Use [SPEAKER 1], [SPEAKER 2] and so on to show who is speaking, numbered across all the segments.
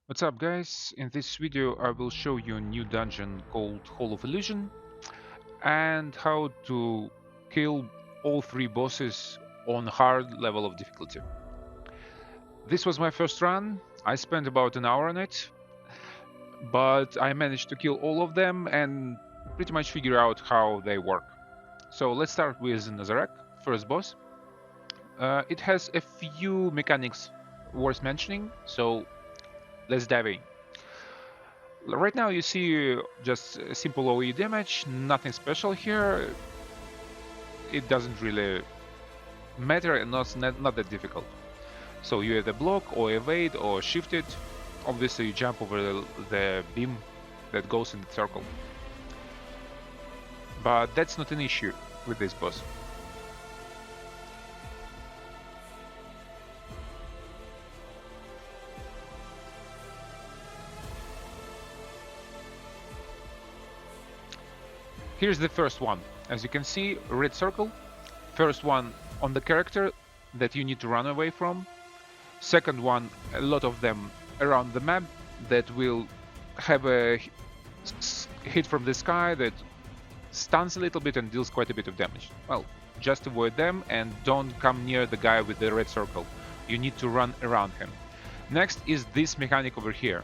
[SPEAKER 1] What's up guys? In this video I will show you a new dungeon called Hall of Illusion and how to kill all three bosses on hard level of difficulty. This was my first run. I spent about an hour on it, but I managed to kill all of them and pretty much figure out how they work. So let's start with Nazarak, first boss. It has a few mechanics worth mentioning, so let's dive in. Right now you see just simple OE damage, nothing special here. It doesn't really matter and not that difficult. So you either block or evade or shift it. Obviously you jump over the beam that goes in the circle. But that's not an issue with this boss. Here's the first one. As you can see, red circle. First one on the character that you need to run away from. Second one, a lot of them around the map that will have a hit from the sky that stuns a little bit and deals quite a bit of damage. Well, just avoid them and don't come near the guy with the red circle. You need to run around him. Next is this mechanic over here.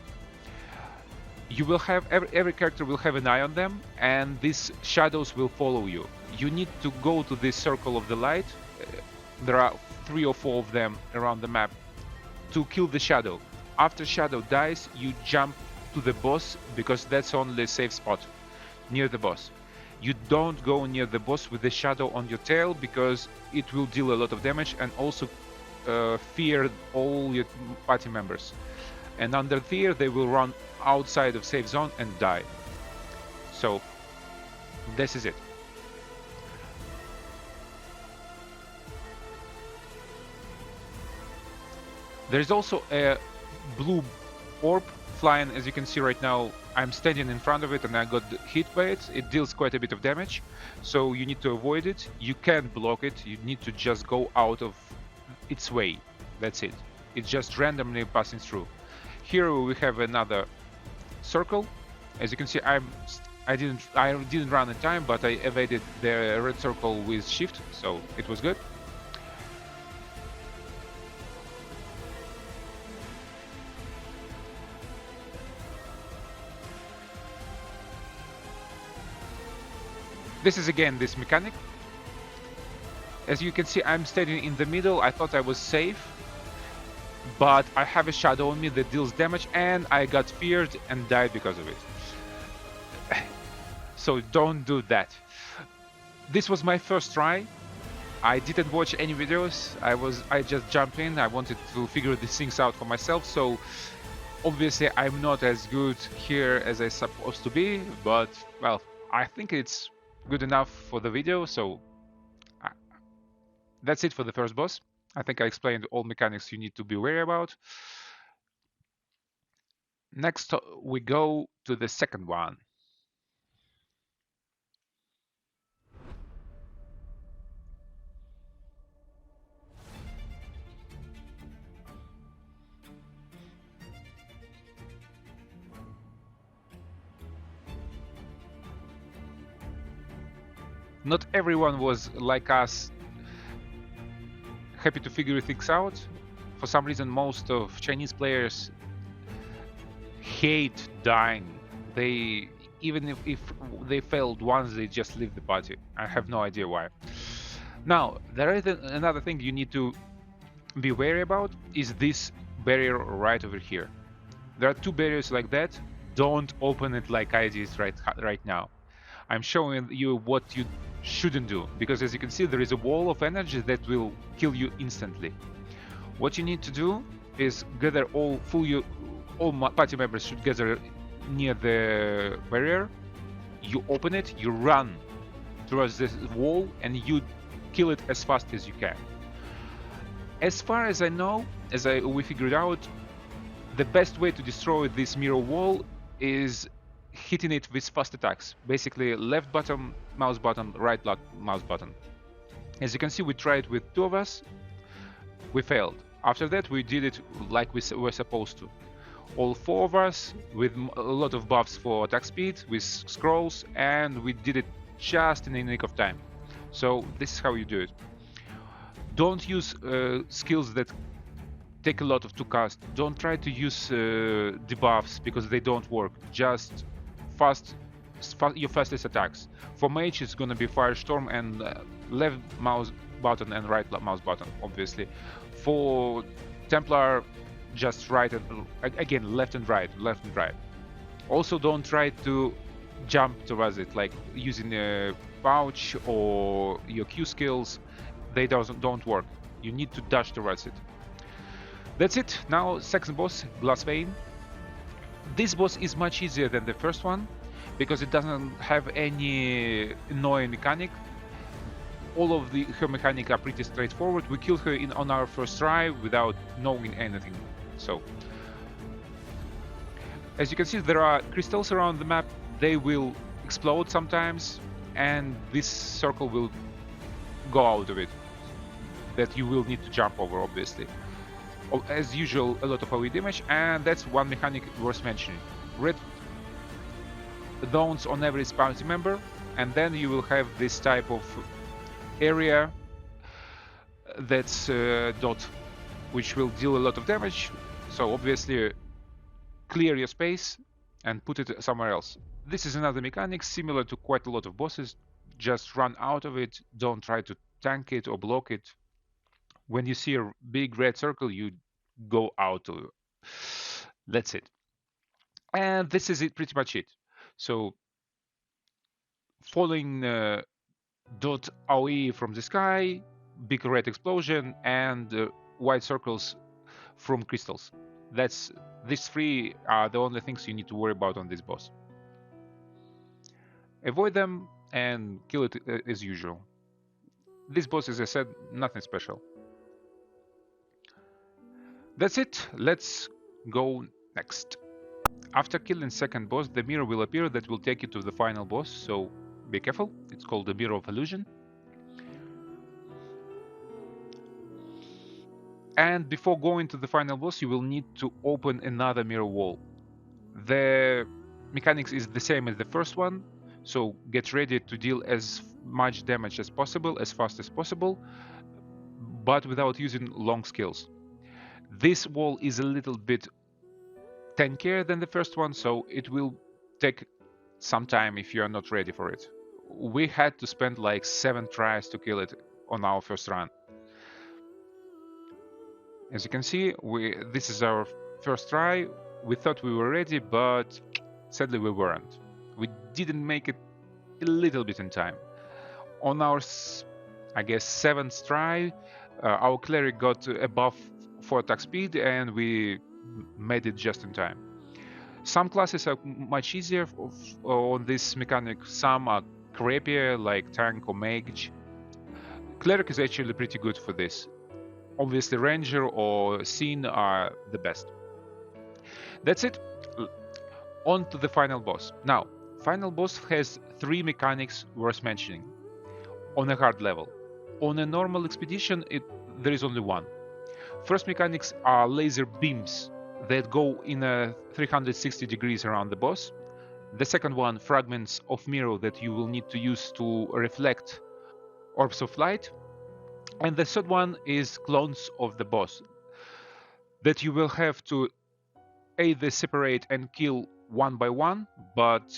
[SPEAKER 1] You will have every character will have an eye on them, and these shadows will follow you. You need to go to this circle of the light. There are 3 or 4 of them around the map to kill the shadow. After shadow dies, you jump to the boss because that's only a safe spot near the boss. You don't go near the boss with the shadow on your tail because it will deal a lot of damage and also fear all your party members. And under fear they will run outside of safe zone and die. So this is it. There's also a blue orb flying. As you can see right now, I'm standing in front of it and I got hit by it. It deals quite a bit of damage, so you need to avoid it. You can't block it, you need to just go out of its way. That's it. It's just randomly passing through. Here we have another circle. As you can see, I didn't run in time, but I evaded the red circle with shift, so it was good. This is again this mechanic. As you can see, I'm standing in the middle. I thought I was safe, but I have a shadow on me that deals damage and I got feared and died because of it. So don't do that. This was my first try. I didn't watch any videos. I just jumped in. I wanted to figure these things out for myself. So obviously I'm not as good here as I'm supposed to be, but well, I think it's good enough for the video. So that's it for the first boss. I think I explained all mechanics you need to be wary about. Next, we go to the second one. Not everyone was like us, happy to figure things out. For some reason, most of Chinese players hate dying. They even if they failed once, they just leave the party. I have no idea why. Now, there is another thing you need to be wary about is this barrier right over here. There are 2 barriers like that. Don't open it like I did right now. I'm showing you what you shouldn't do, because as you can see, there is a wall of energy that will kill you instantly. What you need to do is gather all party members should gather near the barrier. You open it, you run towards this wall, and you kill it as fast as you can. As far as I know, we figured out, the best way to destroy this mirror wall is hitting it with fast attacks. Basically, left button, mouse button, right mouse button. As you can see, we tried with 2 of us. We failed. After that, we did it like we were supposed to. all 4 of us with a lot of buffs for attack speed with scrolls, and we did it just in the nick of time. So this is how you do it. Don't use skills that take a lot to cast. Don't try to use debuffs because they don't work. Just your fastest attacks. For mage it's gonna be Firestorm and left mouse button and right mouse button, obviously. For Templar, just right and again left and right. Also don't try to jump towards it, like using a pouch or your Q skills. They don't work. You need to dash towards it. That's it. Now second boss, Glassvein. This boss is much easier than the first one because it doesn't have any annoying mechanic. All of her mechanic are pretty straightforward. We killed her on our first try without knowing anything. So, as you can see, there are crystals around the map. They will explode sometimes, and this circle will go out of it. That you will need to jump over, obviously. As usual, a lot of AoE damage, and that's one mechanic worth mentioning. Red zones on every bounty member, and then you will have this type of area that's dot, which will deal a lot of damage. So obviously clear your space and put it somewhere else. This is another mechanic similar to quite a lot of bosses. Just run out of it, don't try to tank it or block it. When you see a big red circle, you go out of it. That's it. And this is it, pretty much it. So falling dot AoE from the sky, big red explosion, and white circles from crystals. These 3 are the only things you need to worry about on this boss. Avoid them and kill it as usual. This boss, as I said, nothing special. That's it. Let's go next. After killing second boss, the mirror will appear that will take you to the final boss, so be careful. It's called the Mirror of Illusion. And before going to the final boss, you will need to open another mirror wall. The mechanics is the same as the first one, so get ready to deal as much damage as possible, as fast as possible, but without using long skills. This wall is a little bit tankier than the first one, so it will take some time if you are not ready for it. We had to spend like 7 tries to kill it on our first run. As you can see, this is our first try. We thought we were ready, but sadly we weren't. We didn't make it a little bit in time. On our, I guess, 7th try, our cleric got above 4 attack speed and we made it just in time. Some classes are much easier on this mechanic, some are crappier like tank or mage. Cleric is actually pretty good for this. Obviously ranger or scene are the best. That's it. On to the final boss. Now, final boss has 3 mechanics worth mentioning on a hard level. On a normal expedition, there is only one. First mechanics are laser beams that go in a 360 degrees around the boss. The second one, fragments of mirror that you will need to use to reflect orbs of light. And the third one is clones of the boss that you will have to either separate and kill one by one, but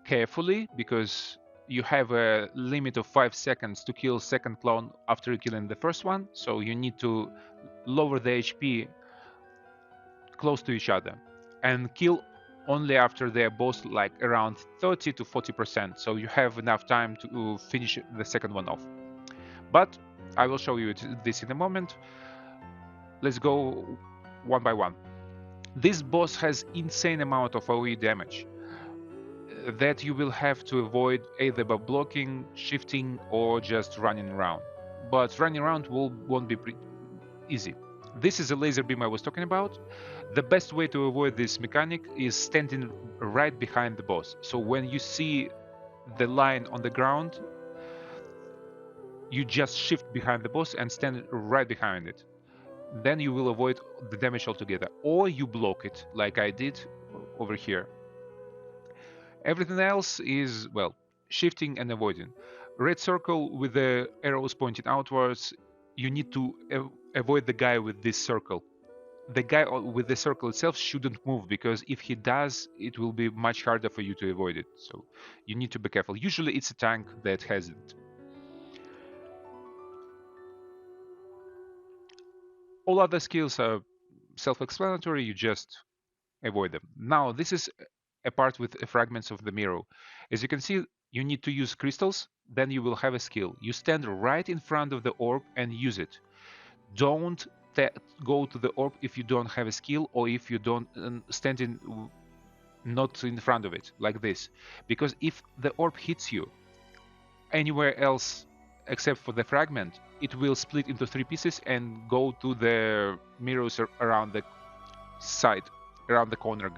[SPEAKER 1] carefully, because you have a limit of 5 seconds to kill second clone after killing the first one, so you need to lower the HP close to each other and kill only after they're both like around 30 to 40%, so you have enough time to finish the second one off. But I will show you this in a moment. Let's go one by one. This boss has insane amount of AoE damage that you will have to avoid either by blocking, shifting, or just running around. But running around won't be easy. This is a laser beam I was talking about. The best way to avoid this mechanic is standing right behind the boss. So when you see the line on the ground, you just shift behind the boss and stand right behind it. then you will avoid the damage altogether, or you block it like I did over here. Everything else is, well, shifting and avoiding. Red circle with the arrows pointing outwards, you need to avoid the guy with this circle. The guy with the circle itself shouldn't move, because if he does, it will be much harder for you to avoid it. So you need to be careful. Usually it's a tank that has it. All other skills are self-explanatory, you just avoid them. Now this is a part with fragments of the mirror. As you can see, you need to use crystals, then you will have a skill. You stand right in front of the orb and use it. Don't go to the orb if you don't have a skill, or if you don't stand in not in front of it like this, because if the orb hits you anywhere else except for the fragment, it will split into 3 pieces and go to the mirrors around the side, around the corner.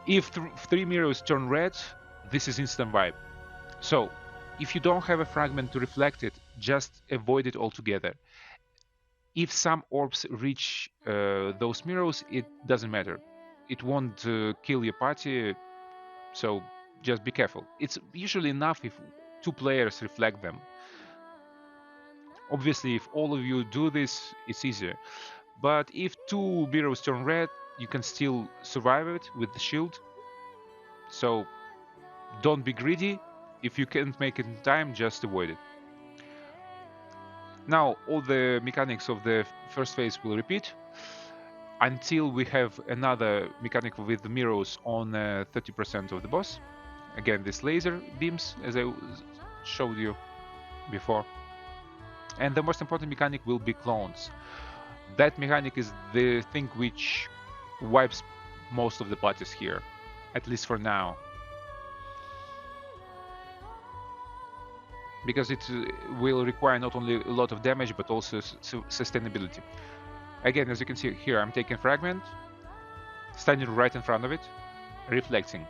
[SPEAKER 1] If 3 mirrors turn red, this is instant wipe. So if you don't have a fragment to reflect it, just avoid it altogether. If some orbs reach those mirrors, it doesn't matter. It won't kill your party, so just be careful. It's usually enough if 2 players reflect them. Obviously, if all of you do this, it's easier. But if 2 mirrors turn red, you can still survive it with the shield. So don't be greedy. If you can't make it in time, just avoid it. Now all the mechanics of the first phase will repeat until we have another mechanic with the mirrors on 30% of the boss. Again, this laser beams, as I showed you before. And the most important mechanic will be clones. That mechanic is the thing which wipes most of the parties here, at least for now. Because it will require not only a lot of damage, but also sustainability. Again, as you can see here, I'm taking fragment, standing right in front of it, reflecting.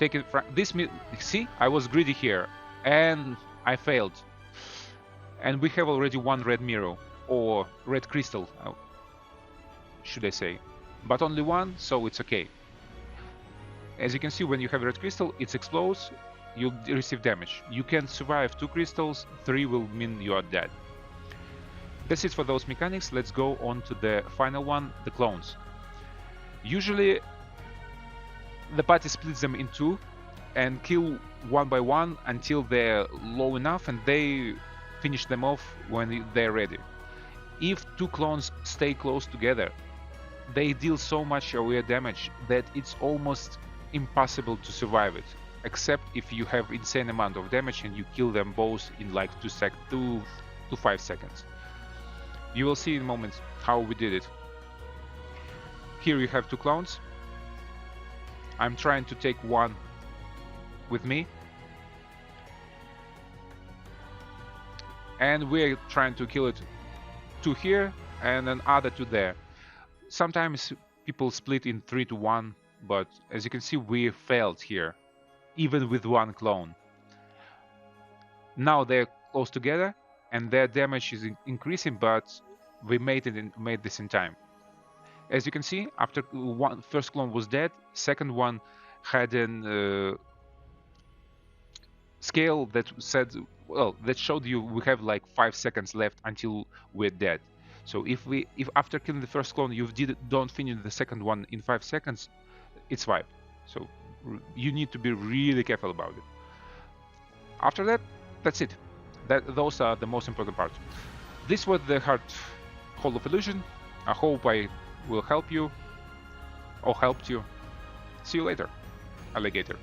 [SPEAKER 1] Taking this, see, I was greedy here, and I failed. And we have already 1 red mirror, or red crystal, should I say. But only 1, so it's okay. As you can see, when you have red crystal, it explodes, you receive damage. You can survive 2 crystals, 3 will mean you are dead. That's it for those mechanics. Let's go on to the final one, the clones. Usually the party splits them in 2 and kill 1 by 1 until they're low enough, and they finish them off when they're ready. If 2 clones stay close together, they deal so much aware damage that it's almost impossible to survive it, except if you have insane amount of damage and you kill them both in like 2 to 5 seconds. You will see in a moment how we did it. Here you have 2 clones. I'm trying to take 1 with me, and we're trying to kill it 2 here and another 2 there. Sometimes people split in 3 to 1, but as you can see, we failed here, even with 1 clone. Now they're close together and their damage is increasing, but we made this in time. As you can see, after first clone was dead, second one had an scale that said, well, that showed you we have like 5 seconds left until we're dead. So if after killing the first clone you don't finish the second one in 5 seconds, it's wipe. So you need to be really careful about it. After that, that's it. Those are the most important parts. This was the Heart Hall of Illusion. I hope I will help you or helped you. See you later, alligator.